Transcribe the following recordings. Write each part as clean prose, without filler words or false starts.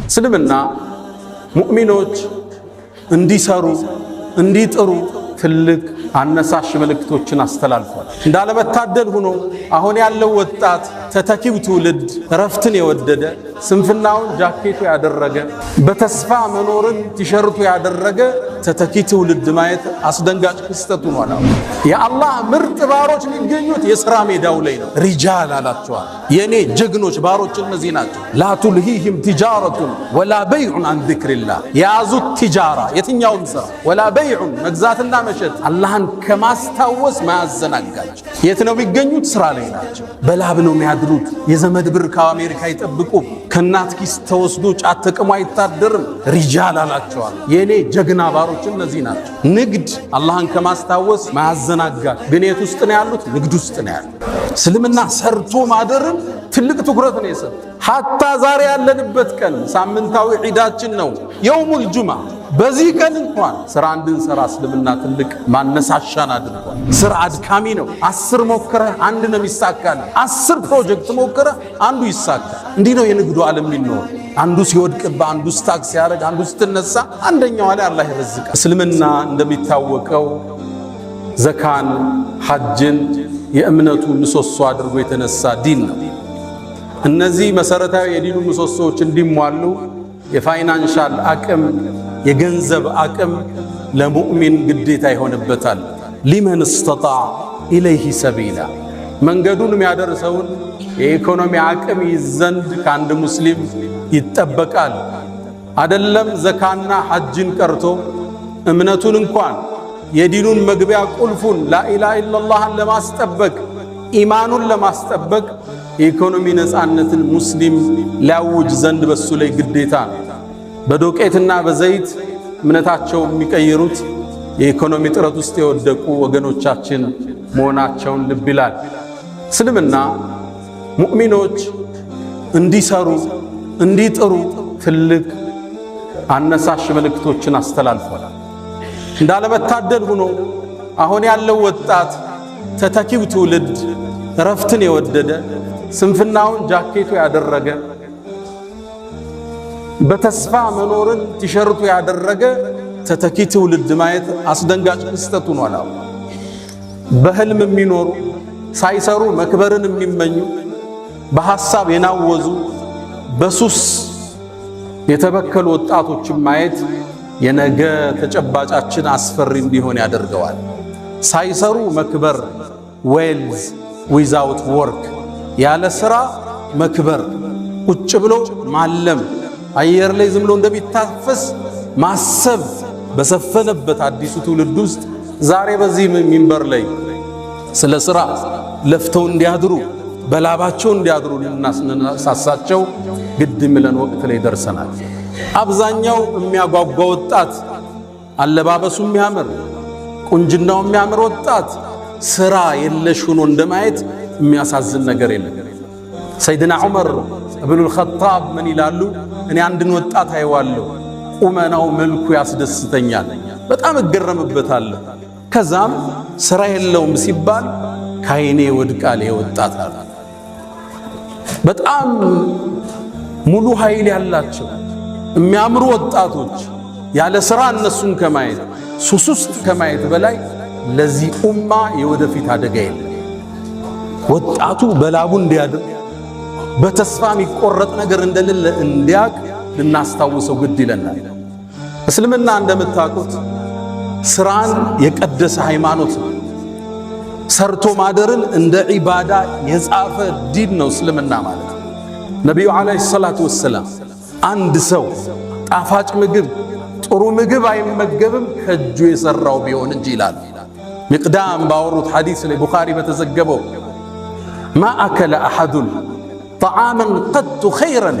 እስልምና ሙእሚኖች እንዲሰሩ እንዲጥሩ ትልቅ አነሳሽ መልእክቶችን አስተላልፏል። እንዳለመታደል ሆኖ አሁን ያለው ወጣት ተተኪው ትውልድ ረፍትን የወደደ ስንፍናውን ጃኬቱ ያደረገ በተስፋ መኖርን ቲሸርቱ ያደረገ ተተኪ ትውልድ ማየት አስደንጋጭ ክስተት ሆኗል። የአላህ ምርጥ ባሮች የሚገኙት የሥራ ሜዳው ላይ ነው። ሪጃል አላቸዋል። የኔ ጀግኖች ባሮች እነዚህ ናቸው። ላ ቱልሂህም ቲጃረቱን ወላ በይዑን አን ዚክሪላህ። የያዙት ቲጃራ የትኛውም ሥራ ወላ በይዑን መግዛትና መሸጥ አላህን ከማስታወስ ማያዘናጋቸው። የት ነው የሚገኙት? ሥራ ላይ ናቸው። በላብ ነው የሚያድሩት። የዘመድ ብር ከአሜሪካ አይጠብቁም። ከእናት ኪስ ተወስዶ ጫት ተቅሞ አይታደርም። ሪጃል አላቸዋል። የኔ ጀግና ባሮች እነዚህ ናቸው። ንግድ አላህን ከማስታወስ ማያዘናጋል። ግን የት ውስጥ ነው ያሉት? ንግድ ውስጥ ነው ያሉት። እስልምና ሰርቶ ማደርን ትልቅ ትኩረት ነው የሰጠው። ሐታ ዛሬ ያለንበት ቀን ሳምንታዊ ዒዳችን ነው የውሙል ጁምዓ። በዚህ ቀን እንኳን ስራ እንድንሰራ እስልምና ትልቅ ማነሳሻን አድርጓል። ስራ አድካሚ ነው። 10 ሞክረህ አንድ ነው የሚሳካል። 10 ፕሮጀክት ሞክረህ አንዱ ይሳካል። እንዲህ ነው የንግዱ ዓለም የሚኖር። አንዱ ሲወድቅብህ፣ አንዱ ስታክ ሲያደርግ፣ አንዱ ስትነሳ፣ አንደኛው ላይ አላህ ይረዝቃል። እስልምና እንደሚታወቀው ዘካን፣ ሐጅን የእምነቱ ምሰሶ አድርጎ የተነሳ ዲን ነው። እነዚህ መሰረታዊ የዲኑ ምሰሶዎች እንዲሟሉ የፋይናንሻል አቅም የገንዘብ አቅም ለሙእሚን ግዴታ ይሆንበታል። ሊመን استطاع ኢለይሂ ሰቢላ መንገዱን የሚያደርሰውን የኢኮኖሚ አቅም ይዘንድ ከአንድ ሙስሊም ይጠበቃል። አይደለም ዘካና ሐጅን ቀርቶ እምነቱን እንኳን የዲኑን መግቢያ ቁልፉን ላኢላሃ ኢለላህን ለማስጠበቅ ኢማኑን ለማስጠበቅ የኢኮኖሚ ነፃነትን ሙስሊም ሊያውጅ ዘንድ በሱ ላይ ግዴታ ነው። በዶቄትና በዘይት እምነታቸው የሚቀይሩት የኢኮኖሚ ጥረት ውስጥ የወደቁ ወገኖቻችን መሆናቸውን ልብ ይላል። እስልምና ሙእሚኖች እንዲሰሩ እንዲጥሩ ትልቅ አነሳሽ መልእክቶችን አስተላልፏል። እንዳለመታደል ሆኖ አሁን ያለው ወጣት ተተኪው ትውልድ ረፍትን የወደደ ስንፍናውን ጃኬቱ ያደረገ በተስፋ መኖርን ቲሸርቱ ያደረገ ተተኪ ትውልድ ማየት አስደንጋጭ ክስተት ሆኗል። በህልም የሚኖሩ ሳይሰሩ መክበርን የሚመኙ በሐሳብ የናወዙ በሱስ የተበከሉ ወጣቶችን ማየት የነገ ተጨባጫችን አስፈሪ እንዲሆን ያደርገዋል። ሳይሰሩ መክበር ዌልዝ ዊዛውት ወርክ ያለ ሥራ መክበር ቁጭ ብሎ ማለም አየር ላይ ዝም ብሎ እንደሚታፈስ ማሰብ በሰፈነበት አዲሱ ትውልድ ውስጥ ዛሬ በዚህ ሚንበር ላይ ስለ ሥራ ለፍተው እንዲያድሩ በላባቸው እንዲያድሩ ልናሳሳቸው ግድ የሚለን ወቅት ላይ ደርሰናል። አብዛኛው የሚያጓጓ ወጣት አለባበሱ የሚያምር ቁንጅናው የሚያምር ወጣት ሥራ የለሽ ሆኖ እንደማየት የሚያሳዝን ነገር የለም። ሰይድና ዑመር ኢብኑል ኸጣብ ምን ይላሉ? እኔ አንድን ወጣት አይዋለሁ፣ ቁመናው መልኩ ያስደስተኛል፣ በጣም እገረምበታለሁ። ከዛም ሥራ የለውም ሲባል ካይኔ ወድቃል የወጣት አለ። በጣም ሙሉ ኃይል ያላቸው የሚያምሩ ወጣቶች ያለ ሥራ እነሱን ከማየት ሱስ ውስጥ ከማየት በላይ ለዚህ ኡማ የወደፊት አደጋ የለም። ወጣቱ በላቡ እንዲያድር በተስፋ የሚቆረጥ ነገር እንደሌለ እንዲያቅ ልናስታውሰው ግድ ይለናል። እስልምና እንደምታውቁት ሥራን የቀደሰ ሃይማኖት ነው። ሰርቶ ማደርን እንደ ዒባዳ የጻፈ ዲን ነው እስልምና ማለት። ነቢዩ ዓለይሂ ሰላቱ ወሰላም አንድ ሰው ጣፋጭ ምግብ ጥሩ ምግብ አይመገብም ከእጁ የሠራው ቢሆን እንጂ ይላል። ሚቅዳም ባወሩት ሐዲስ ላይ ቡኻሪ በተዘገበው ማ አከለ አሐዱን ጠዓመን ቀጡ ኸይረን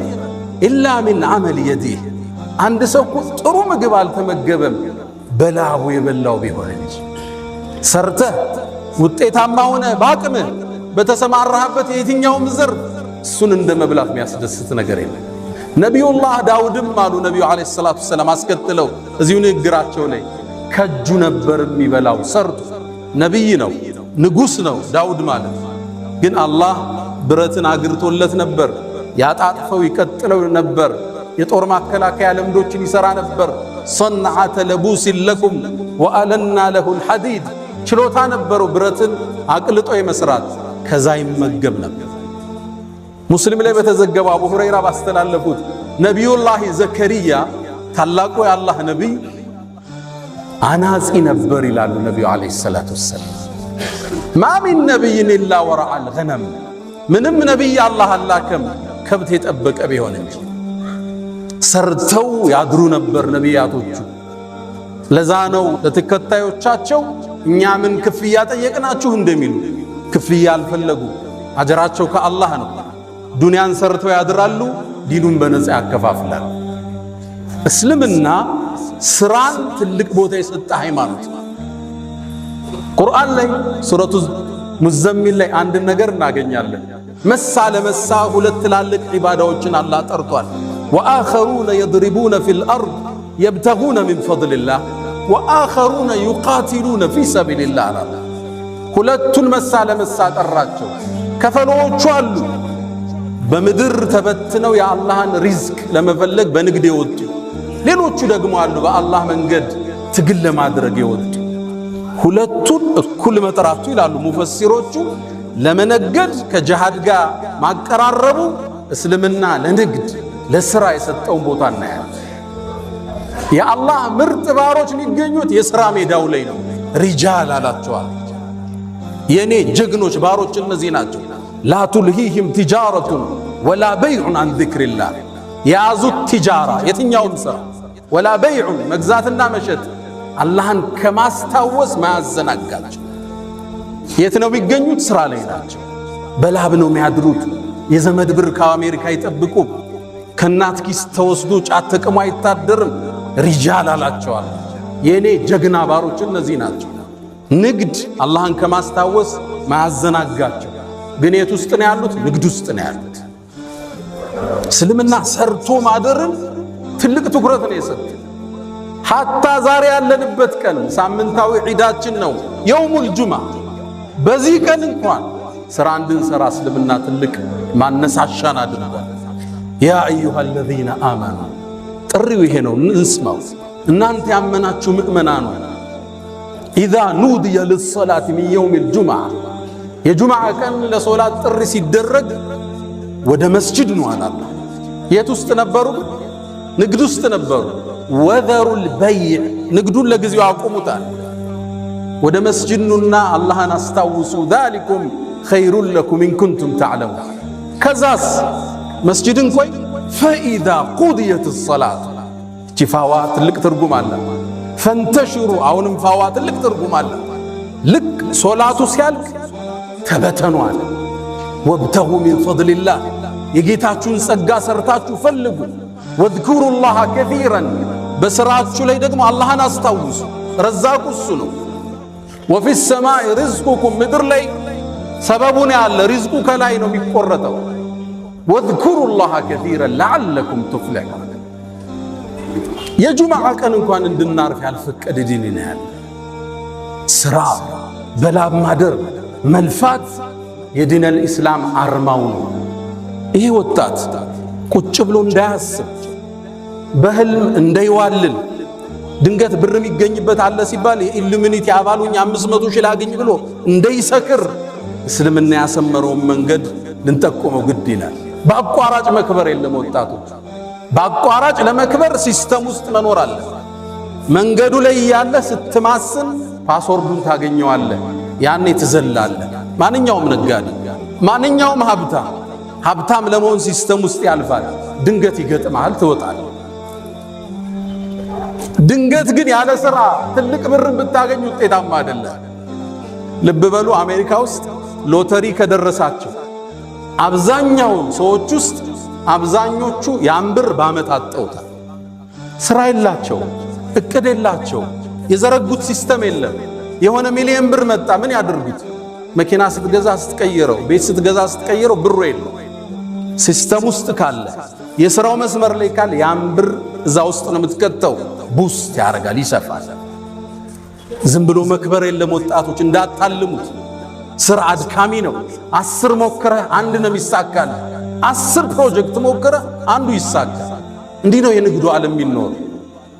ኢላ ሚን ዐመል የዲህ አንድ ሰው ጥሩ ምግብ አልተመገበም በላቡ የበላው ቢሆን እንጂ። ሰርተህ ውጤታማ ሆነ በአቅምህ በተሰማራህበት የትኛውም ዘርፍ እሱን እንደ መብላት የሚያስደስት ነገር የለም። ነቢዩላህ ዳውድም አሉ ነቢዩ ዓለይሂ ሰላቱ ወሰላም አስከትለው እዚሁ ንግግራቸው ላይ ከእጁ ነበር የሚበላው። ሰርቶ ነቢይ ነው ንጉሥ ነው ዳውድ ማለት። ግን አላህ ብረትን አግርቶለት ነበር፣ ያጣጥፈው ይቀጥለው ነበር። የጦር ማከላከያ ልምዶችን ይሰራ ነበር። صنعة لبوس لكم وألنا له الحديد ችሎታ ነበረው ብረትን አቅልጦ የመስራት ከዛ ይመገብ ነበር። ሙስሊም ላይ በተዘገበው አቡ ሁረይራ ባስተላለፉት ነቢዩላህ ዘከሪያ ታላቁ የአላህ ነቢይ አናጺ ነበር ይላሉ ነቢዩ ዓለይሂ ሰላቱ ወሰላም። ማ ሚን ነቢይን ኢላ ወረዐል ገነም ምንም ነቢይ አላህ አላከም ከብት የጠበቀ ቢሆን እንጂ። ሰርተው ያድሩ ነበር ነቢያቶቹ። ለዛ ነው ለተከታዮቻቸው እኛ ምን ክፍያ ጠየቅናችሁ እንደሚሉ ክፍያ አልፈለጉ። አጀራቸው ከአላህ ነው። ዱንያን ሰርተው ያድራሉ፣ ዲኑን በነፃ ያከፋፍላሉ። እስልምና ስራን ትልቅ ቦታ የሰጠ ሃይማኖት። ቁርአን ላይ ሱረቱ ሙዘሚል ላይ አንድ ነገር እናገኛለን። መሳ ለመሳ ሁለት ትላልቅ ዒባዳዎችን አላህ ጠርቷል። ወአኸሩነ የድሪቡነ ፊል አርድ የብተጉነ ሚን ፈድሊላህ ወአኸሩነ ዩቃቲሉነ ፊ ሰቢልላህ አላ። ሁለቱን መሳ ለመሳ ጠራቸው። ከፈሎቹ አሉ በምድር ተበትነው የአላህን ሪዝቅ ለመፈለግ በንግድ የወጡ፣ ሌሎቹ ደግሞ አሉ በአላህ መንገድ ትግል ለማድረግ የወጡ። ሁለቱን እኩል መጥራቱ ይላሉ ሙፈሲሮቹ ለመነገድ ከጂሃድ ጋር ማቀራረቡ እስልምና ለንግድ ለስራ የሰጠውን ቦታ እናያለን። የአላህ ምርጥ ባሮች የሚገኙት የሥራ ሜዳው ላይ ነው። ሪጃል አላቸዋል። የኔ ጀግኖች ባሮች እነዚህ ናቸው። ላ ቱልሂህም ቲጃረቱን ወላ በይዑን አን ዚክሪላህ የያዙት ቲጃራ የትኛውም ሥራ ወላ በይዑን መግዛትና መሸጥ አላህን ከማስታወስ ማያዘናጋቸው። የት ነው የሚገኙት? ሥራ ላይ ናቸው። በላብ ነው የሚያድሩት። የዘመድ ብር ከአሜሪካ ይጠብቁ። ከእናት ኪስ ተወስዶ ጫት ተቅሞ አይታደርም። ሪጃል አላቸዋል። የኔ ጀግና ባሮች እነዚህ ናቸው። ንግድ አላህን ከማስታወስ ማያዘናጋቸው። ግን የት ውስጥ ነው ያሉት? ንግድ ውስጥ ነው ያሉት። እስልምና ሰርቶ ማደርን ትልቅ ትኩረት ነው የሰጠው። ሐታ ዛሬ ያለንበት ቀን ሳምንታዊ ዒዳችን ነው የውሙል ጁምዓ። በዚህ ቀን እንኳን ሥራ እንድንሰራ እስልምና ትልቅ ማነሳሻን አድርጓል። ያ አዩሃ አለዚነ አመኑ ጥሪው ይሄ ነው፣ እንስማው። እናንተ ያመናችሁ ምእመናኑ ኢዛ ኑድየ ሊሰላት ሚን የውሚል ጁምዓ የጁምዓ ቀን ለሶላት ጥሪ ሲደረግ ወደ መስጂድ ነው አላህ። የት ውስጥ ነበሩ? ንግድ ውስጥ ነበሩ። ወዘሩል በይዕ ንግዱን ለጊዜው አቁሙታል። ወደ መስጂድ ኑና አላህን አስታውሱ። ዛሊኩም ኸይሩን ለኩም ኢን ኩንቱም ተዕለሙን። ከዛስ መስጂድን ቆይ ፈኢዛ ቁድየት ሰላት ፋዋ ትልቅ ትርጉም አለ። ፈንተሽሩ አሁንም ፋዋ ትልቅ ትርጉም አለ። ልክ ሶላቱ ሲያልቅ ተበተኑ አለ። ወብተጉ ሚን ፈድሊላህ የጌታችሁን ጸጋ ሰርታችሁ ፈልጉ። ወዝኩሩላህ ከሲረን በስራችሁ ላይ ደግሞ አላህን አስታውሱ። ረዛቁ እሱ ነው። ወፊ ሰማይ ሪዝቁኩም ምድር ላይ ሰበቡን ያለ ሪዝቁ ከላይ ነው የሚቆረጠው። ወዝኩሩላህ ከሲረን ለዓለኩም ቱፍሊሑን። የጁምዓ ቀን እንኳን እንድናርፍ ያልፈቀደ ዲን ነው ያለ። ስራ በላብ ማደር መልፋት የዲነል ኢስላም አርማው ነው። ይሄ ወጣት ቁጭ ብሎ እንዳያስብ በህልም እንዳይዋልል ድንገት ብር የሚገኝበት አለ ሲባል የኢሉሚኒቲ አባሉኝ 500 ሺህ ላገኝ ብሎ እንዳይሰክር እስልምና ያሰመረውን መንገድ ልንጠቆመው ግድ ይላል። በአቋራጭ መክበር የለም። ወጣቶች በአቋራጭ ለመክበር ሲስተም ውስጥ መኖር አለ። መንገዱ ላይ ያለ ስትማስን ፓስወርዱን ታገኘዋለህ። ያኔ ትዘላለህ። ማንኛውም ነጋዴ፣ ማንኛውም ሀብታም ለመሆን ሲስተም ውስጥ ያልፋል። ድንገት ይገጥማል፣ ትወጣለህ። ድንገት ግን ያለ ሥራ ትልቅ ብር ብታገኝ ውጤታማ አይደለም። ልብ በሉ፣ አሜሪካ ውስጥ ሎተሪ ከደረሳቸው አብዛኛው ሰዎች ውስጥ አብዛኞቹ ያን ብር በዓመት አጠውታል። ሥራ የላቸው፣ እቅድ የላቸው፣ የዘረጉት ሲስተም የለም። የሆነ ሚሊዮን ብር መጣ፣ ምን ያድርጉት? መኪና ስትገዛ ስትቀይረው፣ ቤት ስትገዛ ስትቀይረው ብሩ የለም። ሲስተም ውስጥ ካለ የሥራው መስመር ላይ ካለ ያን ብር እዛ ውስጥ ነው የምትከተው። ቡስት ያደርጋል፣ ይሰፋል። ዝም ብሎ መክበር የለም። ወጣቶች እንዳታልሙት። ሥራ አድካሚ ነው። 10 ሞክረህ አንድ ነው የሚሳካል። 10 ፕሮጀክት ሞክረህ አንዱ ይሳካል። እንዲህ ነው የንግዱ ዓለም የሚኖር።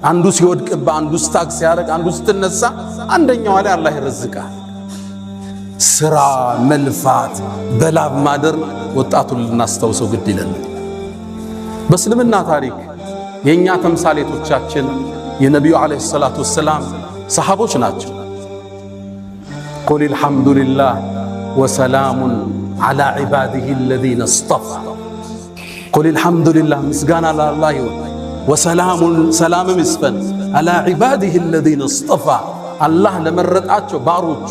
አንዱ ሲወድቅባ፣ አንዱ ስታክ ሲያደርግ፣ አንዱ ስትነሳ፣ አንደኛው ላይ አላህ ይረዝቃል። ስራ መልፋት በላብ ማደር ወጣቱን ልናስታውሰው ግድ ይለናል። በእስልምና ታሪክ የእኛ ተምሳሌቶቻችን የነቢዩ ዓለይሂ ሰላቱ ወሰላም ሰሓቦች ናቸው። ቁል አልሐምዱሊላህ ወሰላሙን ዓላ ዒባዲሂ አለዚነ እስጠፋ። ቁል አልሐምዱሊላህ ምስጋና ለአላህ ይሁን፣ ወሰላሙን ሰላምም ይስፈን ዓላ ዒባዲሂ አለዚነ እስጠፋ አላህ ለመረጣቸው ባሮቹ።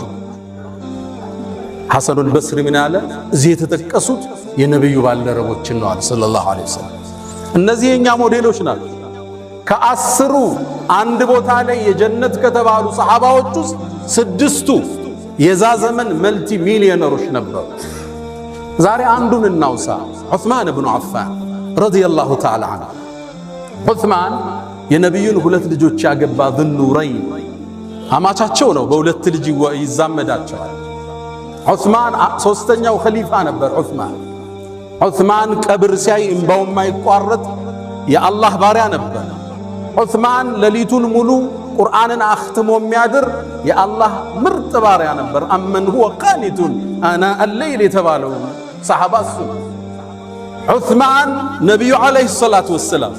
ሐሰኑል በስሪ ምን አለ? እዚህ የተጠቀሱት የነቢዩ ባልደረቦችን ነው አለ ሰለላሁ ዐለይሂ ወሰለም። እነዚህ የኛ ሞዴሎች ናቸው። ከአስሩ አንድ ቦታ ላይ የጀነት ከተባሉ ሰሓባዎች ውስጥ 6ቱ የዛ ዘመን መልቲ ሚሊዮነሮች ነበሩ። ዛሬ አንዱን እናውሳ። ዑስማን ብኑ ዓፋን ረዲየላሁ ተዓላ ዐንሁ። ዑስማን የነቢዩን 2 ልጆች ያገባ ዙኑረይን አማቻቸው ነው። በ2 ልጅ ይዛመዳቸዋል። ዑስማን 3ኛው ኸሊፋ ነበር። ዑስማን ቀብር ሲያይ እምባው የማይቋረጥ የአላህ ባሪያ ነበር። ዑስማን ሌሊቱን ሙሉ ቁርአንን አኽትሞ የሚያድር የአላህ ምርጥ ባሪያ ነበር። አመን ሁወ ቃኒቱን አና አለይል የተባለው ሰሓባ እሱ። ዑስማን ነቢዩ ዓለይሂ ሰላቱ ወሰላም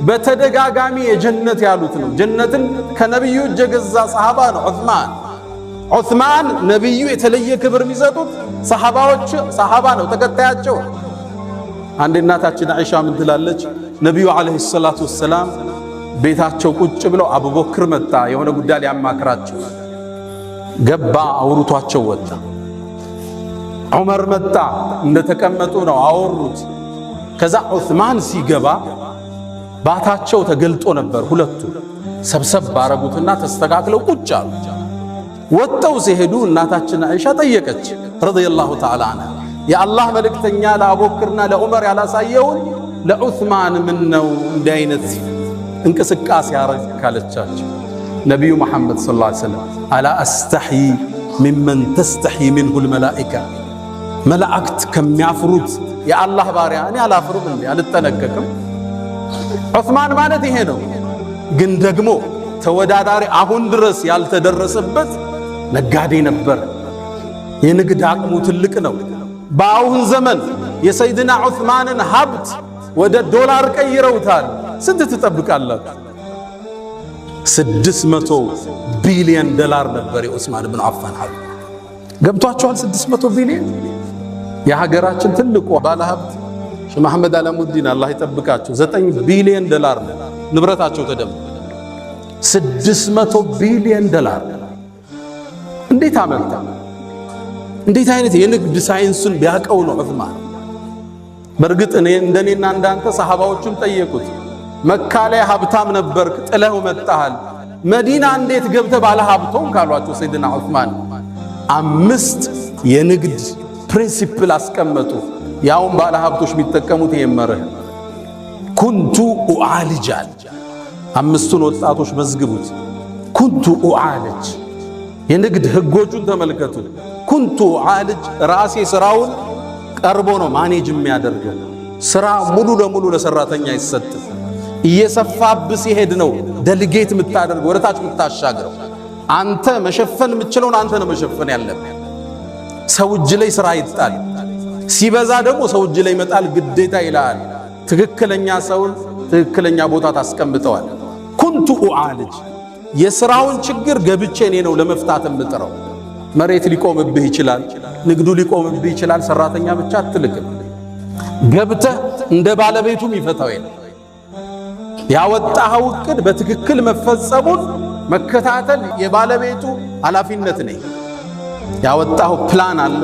በተደጋጋሚ የጀነት ያሉት ነው። ጀነትን ከነቢዩ እጅ የገዛ ሰሓባ ነው ዑስማን። ነቢዩ የተለየ ክብር የሚሰጡት ሰሓባ ነው፣ ተከታያቸው። አንድ እናታችን አይሻ ምን ትላለች? ነቢዩ ዓለይሂ ሰላቱ ወሰላም ቤታቸው ቁጭ ብለው አቡበክር መጣ፣ የሆነ ጉዳይ ሊያማክራቸው ገባ፣ አውርቷቸው ወጣ። ዑመር መጣ፣ እንደተቀመጡ ነው አወሩት። ከዛ ዑስማን ሲገባ ባታቸው ተገልጦ ነበር። ሁለቱ ሰብሰብ ባረጉትና ተስተካክለው ቁጭ አሉ። ወጥተው ሲሄዱ እናታችን አይሻ ጠየቀች ረዲየላሁ ተዓላ ዐንሃ፣ የአላህ መልእክተኛ ለአቡበክርና ለዑመር ያላሳየውን ለዑስማን ምን ነው እንዲህ አይነት እንቅስቃሴ ያረግ ካለቻቸው፣ ነቢዩ መሐመድ ሰለላሁ ዐለይሂ ወሰለም አላ አስተሕይ ሚመን ተስተሕይ ሚንሁል መላኢካ፣ መላእክት ከሚያፍሩት የአላህ ባሪያ እኔ አላፍርም እንዴ? አልጠነቀቅም? ዑስማን ማለት ይሄ ነው። ግን ደግሞ ተወዳዳሪ አሁን ድረስ ያልተደረሰበት ነጋዴ ነበር። የንግድ አቅሙ ትልቅ ነው። በአሁን ዘመን የሰይድና ዑስማንን ሀብት ወደ ዶላር ቀይረውታል። ስንት ትጠብቃላችሁ? 600 ቢሊዮን ዶላር ነበር የዑስማን ብን አፋን ሀብት። ገብቷቸዋል? 600 ቢሊዮን። የሀገራችን ትልቁ ባለሀብት ሼህ መሐመድ አላሙዲን አላህ ይጠብቃቸው 9 ቢሊዮን ዶላር ነው ንብረታቸው ተደምሮ 600 ቢሊዮን ዶላር። እንዴት አመጣ? እንዴት አይነት የንግድ ሳይንሱን ቢያቀው ነው ዑስማን። በእርግጥ እንደኔና እንዳንተ ሰሃባዎቹን ጠየቁት፣ መካ ላይ ሀብታም ነበርክ ጥለው መጣሃል፣ መዲና እንዴት ገብተህ ባለ ሀብቶም ካሏቸው ሰይድና ዑስማን 5 የንግድ ፕሪንሲፕል አስቀመጡ። ያውም ባለ ሀብቶች የሚጠቀሙት የመረህ ኩንቱ ኡዓልጃል 5ቱን ወጣቶች መዝግቡት። ኩንቱ ኡዓልጅ የንግድ ህጎቹን ተመልከቱ። ኩንቱ ኡዓልጅ ራሴ ስራውን ቀርቦ ነው ማኔጅ የሚያደርገው። ስራ ሙሉ ለሙሉ ለሰራተኛ ይሰጥ። እየሰፋብ ሲሄድ ነው ደልጌት የምታደርገው ወደታች የምታሻግረው። አንተ መሸፈን የምትችለውን አንተ ነው መሸፈን ያለብህ። ሰው እጅ ላይ ስራ ይጣል፣ ሲበዛ ደግሞ ሰው እጅ ላይ መጣል ግዴታ ይላል። ትክክለኛ ሰውን ትክክለኛ ቦታ ታስቀምጠዋል። ኩንቱ ኡዓልጅ የስራውን ችግር ገብቼ እኔ ነው ለመፍታት የምጥረው። መሬት ሊቆምብህ ይችላል፣ ንግዱ ሊቆምብህ ይችላል። ሰራተኛ ብቻ አትልክም። ገብተህ እንደ ባለቤቱም ይፈታው የለም። ያወጣኸው እቅድ በትክክል መፈጸሙን መከታተል የባለቤቱ ኃላፊነት ነው። ያወጣኸው ፕላን አለ።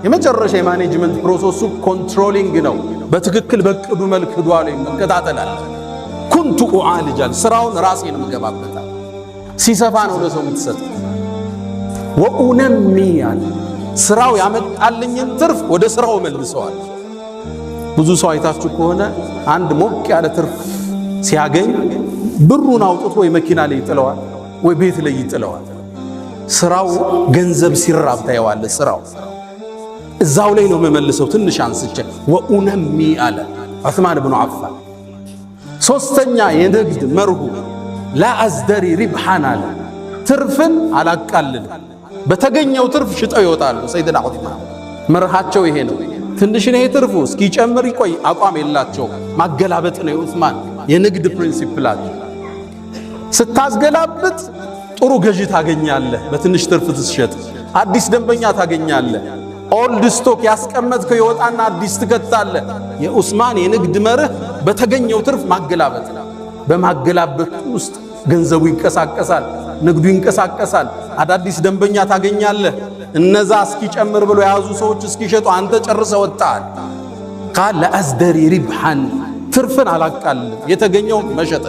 የመጨረሻ የማኔጅመንት ፕሮሰሱ ኮንትሮሊንግ ነው። በትክክል በቅዱ መልክ ሄዷል መከታተል አለ። ኩንቱ ኡዓልጃል ስራውን ራሴ ነው የምገባበታል። ሲሰፋ ነው ለሰው የምትሰጥ። ወኡነሚ ያል ስራው ያመጣልኝን ትርፍ ወደ ስራው መልሰዋል። ብዙ ሰው አይታችሁ ከሆነ አንድ ሞቅ ያለ ትርፍ ሲያገኝ ብሩን አውጥቶ ወይ መኪና ላይ ይጥለዋል ወይ ቤት ላይ ይጥለዋል። ስራው ገንዘብ ሲራብ ታየዋለ። ስራው እዛው ላይ ነው የምመልሰው ትንሽ አንስቼ። ወኡነሚ አለ ዑስማን ብኑ አፋን ሶስተኛ የንግድ መርሁ ላ አዝደሪ ሪብሐን አለ። ትርፍን አላቃልልም። በተገኘው ትርፍ ሽጠው ይወጣሉ። ሰይድና ዑስማን መርሃቸው ይሄ ነው። ትንሽ ነው ትርፉ እስኪጨምር ይቆይ አቋም የላቸው። ማገላበጥ ነው የዑስማን የንግድ ፕሪንሲፕላቸው። ስታስገላብጥ ጥሩ ገዢ ታገኛለህ። በትንሽ ትርፍ ትሸጥ አዲስ ደንበኛ ታገኛለህ። ኦልድ ስቶክ ያስቀመጥከው ይወጣና አዲስ ትከታለህ። የዑስማን የንግድ መርህ በተገኘው ትርፍ ማገላበጥ። በማገላበጥ ውስጥ ገንዘቡ ይንቀሳቀሳል፣ ንግዱ ይንቀሳቀሳል። አዳዲስ ደንበኛ ታገኛለህ። እነዛ እስኪጨምር ብሎ የያዙ ሰዎች እስኪሸጡ አንተ ጨርሰ ወጣል። ቃል ለአዝደሪ ሪብሐን ትርፍን አላቃልም፣ የተገኘው መሸጥ።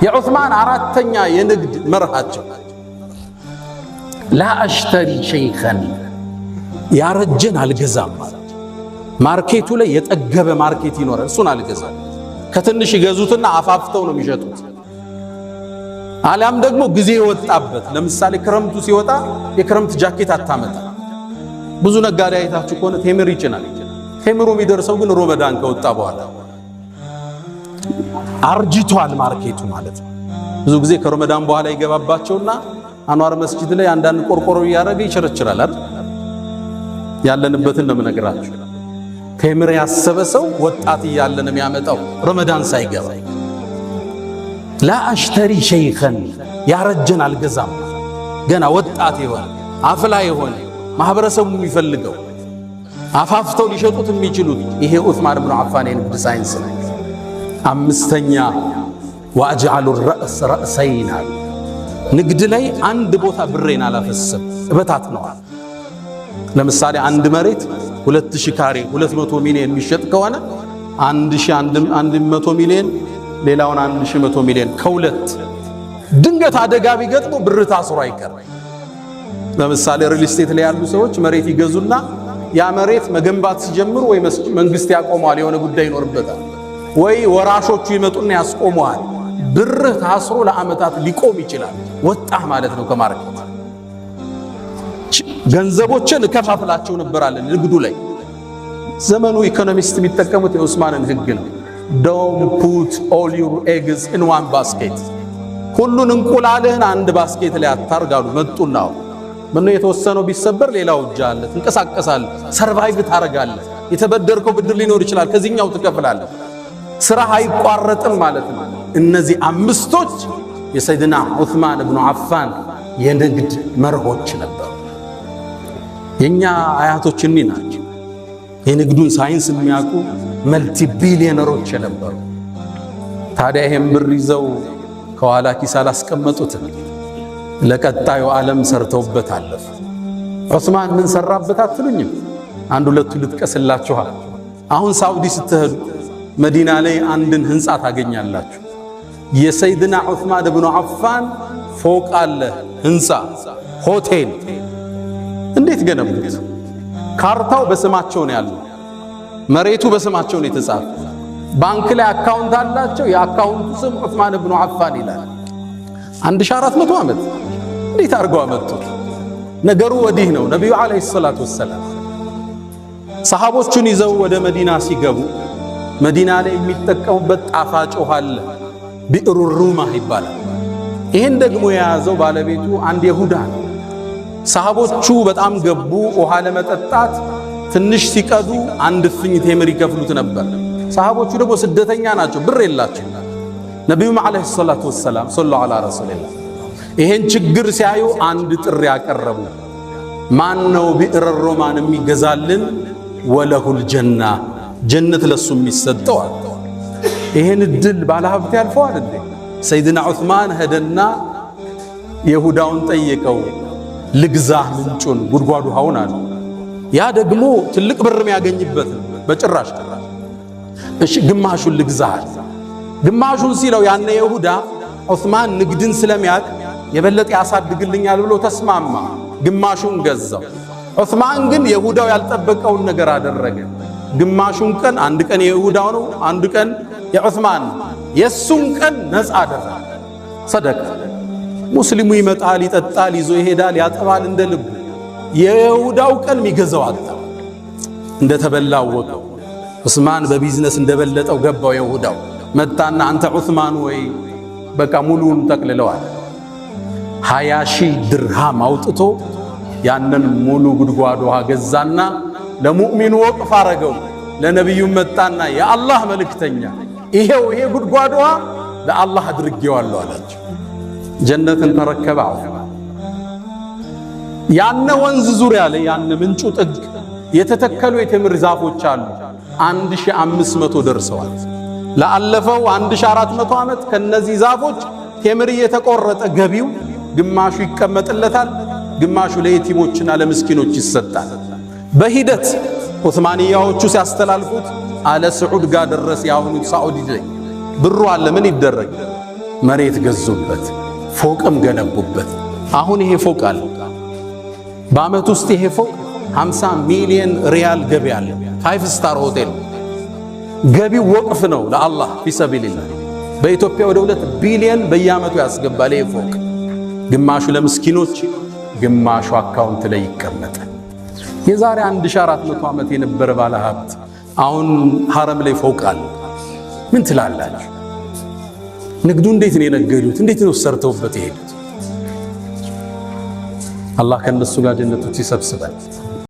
የዑስማን አራተኛ የንግድ መርሃቸው ላ አሽተሪ ሸይኸን ያረጀን አልገዛም። ማርኬቱ ላይ የጠገበ ማርኬት ይኖራል፣ እሱን አልገዛም። ከትንሽ ይገዙትና አፋፍተው ነው የሚሸጡት። አሊያም ደግሞ ጊዜ የወጣበት ለምሳሌ ክረምቱ ሲወጣ የክረምት ጃኬት አታመጣ። ብዙ ነጋዴ አይታችሁ ከሆነ ቴምር ይጭናል። ቴምሩ የሚደርሰው ግን ሮመዳን ከወጣ በኋላ አርጅቷል ማርኬቱ ማለት ነው። ብዙ ጊዜ ከሮመዳን በኋላ ይገባባቸውና አንዋር መስጂድ ላይ አንዳንድ ቆርቆሮ እያደረገ ይቸረችራል አይደል? ያለንበትን ነው የምነግራችሁ። ቴምር ያሰበ ሰው ወጣት እያለ ነው የሚያመጣው ረመዳን ሳይገባ። ላ አሽተሪ ሸይኸን ያረጀን አልገዛም። ገና ወጣት የሆነ አፍላ የሆነ ማህበረሰቡ የሚፈልገው አፋፍተው ሊሸጡት የሚችሉት ይሄ ዑስማን ብኑ አፋን የንግድ ሳይንስ ነው። አምስተኛ ወአጅዐሉ ረእስ ረእሰይን ንግድ ላይ አንድ ቦታ ብሬን አላፈሰም እበታት ነው። ለምሳሌ አንድ መሬት 2000 ካሬ 200 ሚሊዮን የሚሸጥ ከሆነ 1100 ሚሊዮን ሌላውን 1100 ሚሊዮን ከሁለት ድንገት አደጋ ቢገጥሞ ብር ታስሮ አይቀር። ለምሳሌ ሪል ስቴት ላይ ያሉ ሰዎች መሬት ይገዙና ያ መሬት መገንባት ሲጀምሩ ወይ መንግስት ያቆመዋል፣ የሆነ ጉዳይ ይኖርበታል፣ ወይ ወራሾቹ ይመጡና ያስቆመዋል። ብር ታስሮ ለዓመታት ሊቆም ይችላል። ወጣህ ማለት ነው ከማርኬት። ገንዘቦችን እከፋፍላቸው ነበራለን ንግዱ ላይ። ዘመኑ ኢኮኖሚስት የሚጠቀሙት የዑስማንን ህግ ነው። ዶንት ፑት ኦል ዩር ኤግስ ኢን ዋን ባስኬት፣ ሁሉን እንቁላልህን አንድ ባስኬት ላይ አታርጋሉ። መጡና ምነው የተወሰነው ቢሰበር ሌላው እጅ አለ፣ ትንቀሳቀሳለህ፣ ሰርቫይቭ ታረጋለህ። የተበደርከው ብድር ሊኖር ይችላል፣ ከዚህኛው ትከፍላለህ። ስራ አይቋረጥም ማለት ነው። እነዚህ አምስቶች የሰይድና ዑስማን ብኑ አፋን የንግድ መርሆች ነበሩ። የኛ አያቶች እኒ ናቸው። የንግዱን ሳይንስ የሚያውቁ መልቲ ቢሊዮነሮች የነበሩ። ታዲያ ይሄን ብር ይዘው ከኋላ ኪስ አላስቀመጡትም። ለቀጣዩ ዓለም ሰርተውበት አለፉ። ዑስማን ምን ሰራበት አትሉኝም? አንድ ሁለቱ ልጥቀስላችኋል። አሁን ሳውዲ ስትሄዱ መዲና ላይ አንድን ህንፃ ታገኛላችሁ። የሰይድና ዑስማን ብኑ አፋን ፎቅ አለ፣ ህንፃ፣ ሆቴል። እንዴት ገነቡት? ካርታው በስማቸው ነው ያለው፣ መሬቱ በስማቸው ነው የተጻፈ። ባንክ ላይ አካውንት አላቸው። የአካውንቱ ስም ዑስማን ብኑ አፋን ይላል። 1400 ዓመት እንዴት አድርገው አመጡት? ነገሩ ወዲህ ነው። ነቢዩ ዓለይሂ ሰላቱ ወሰላም ሰሃቦቹን ይዘው ወደ መዲና ሲገቡ መዲና ላይ የሚጠቀሙበት ጣፋጭ ውሃ አለ፣ ቢዕሩ ሩማህ ይባላል። ይህን ደግሞ የያዘው ባለቤቱ አንድ ይሁዳ ነው። ሰሃቦቹ በጣም ገቡ። ውሃ ለመጠጣት ትንሽ ሲቀዱ አንድ እፍኝ ቴምር ይከፍሉት ነበር። ሰሃቦቹ ደግሞ ስደተኛ ናቸው፣ ብር የላቸው። ነቢዩም ዓለይሂ ሰላቱ ወሰላም ሰለላሁ ዐላ ረሱሊላህ ይሄን ችግር ሲያዩ አንድ ጥሪ ያቀረቡ። ማን ነው ቢዕረ ሩማን የሚገዛልን? ወለሁል ጀና፣ ጀነት ለሱ የሚሰጠው አለ። ይሄን እድል ባለሀብት ያልፈዋል እንዴ? ሰይድና ዑስማን ሄደና ይሁዳውን ጠየቀው፣ ልግዛህ ምንጩን ጉድጓዱ ውሃውን አለ። ያ ደግሞ ትልቅ ብር የሚያገኝበት በጭራሽ። እሺ ግማሹን ልግዛህ። ግማሹን ሲለው ያነ ይሁዳ ዑስማን ንግድን ስለሚያውቅ የበለጠ ያሳድግልኛል ብሎ ተስማማ። ግማሹን ገዛው። ዑስማን ግን ይሁዳው ያልጠበቀውን ነገር አደረገ። ግማሹን ቀን አንድ ቀን የይሁዳው ነው፣ አንድ ቀን የዑስማን፣ የሱን ቀን ነፃ አደረገ። ሰደቀ። ሙስሊሙ ይመጣል፣ ይጠጣል፣ ይዞ ይሄዳል፣ ያጠባል እንደ ልቡ። የይሁዳው ቀን የሚገዛው አጣ። እንደተበላው ወቀው ዑስማን በቢዝነስ እንደበለጠው ገባው። ይሁዳው መጣና አንተ ዑስማን ወይ በቃ ሙሉውን ጠቅልለዋል። 20,000 ድርሃም አውጥቶ ያንን ሙሉ ጉድጓድ ውሃ ገዛና ለሙእሚኑ ወቅፍ አረገው። ለነብዩ መጣና የአላህ መልእክተኛ ይሄው ይሄ ጉድጓድ ውሃ ለአላህ አድርጌዋለሁ አላቸው። ጀነትን ተረከበ። ያነ ወንዝ ዙሪያ ላይ ያነ ምንጩ ጥግ የተተከሉ የተምር ዛፎች አሉ። 1500 ደርሰዋል። ለአለፈው 1400 ዓመት ከነዚህ ዛፎች ቴምር እየተቆረጠ ገቢው ግማሹ ይቀመጥለታል፣ ግማሹ ለየቲሞችና ለምስኪኖች ይሰጣል። በሂደት ዑስማንያዎቹ ሲያስተላልፉት አለ ስዑድ ጋር ደረስ። ያሁኑ ሳዑዲ ላይ ብሩ አለ ምን ይደረግ? መሬት ገዙበት፣ ፎቅም ገነቡበት። አሁን ይሄ ፎቅ አለ። በአመት ውስጥ ይሄ ፎቅ 50 ሚሊዮን ሪያል ገቢ አለ። 5 ስታር ሆቴል ገቢው ወቅፍ ነው ለአላህ ፊሰቢልላህ። በኢትዮጵያ ወደ 2 ቢሊዮን በየአመቱ ያስገባል ይሄ ፎቅ። ግማሹ ለምስኪኖች፣ ግማሹ አካውንት ላይ ይቀመጣል። የዛሬ 1400 ዓመት የነበረ ባለ ሀብት አሁን ሐረም ላይ ፎቅ አለ። ምን ትላላችሁ? ንግዱ እንዴት ነው የነገዱት? እንዴት ነው ሰርተውበት ይሄዱት? አላህ ከነሱ ጋር ጀነቶች ይሰብስባል።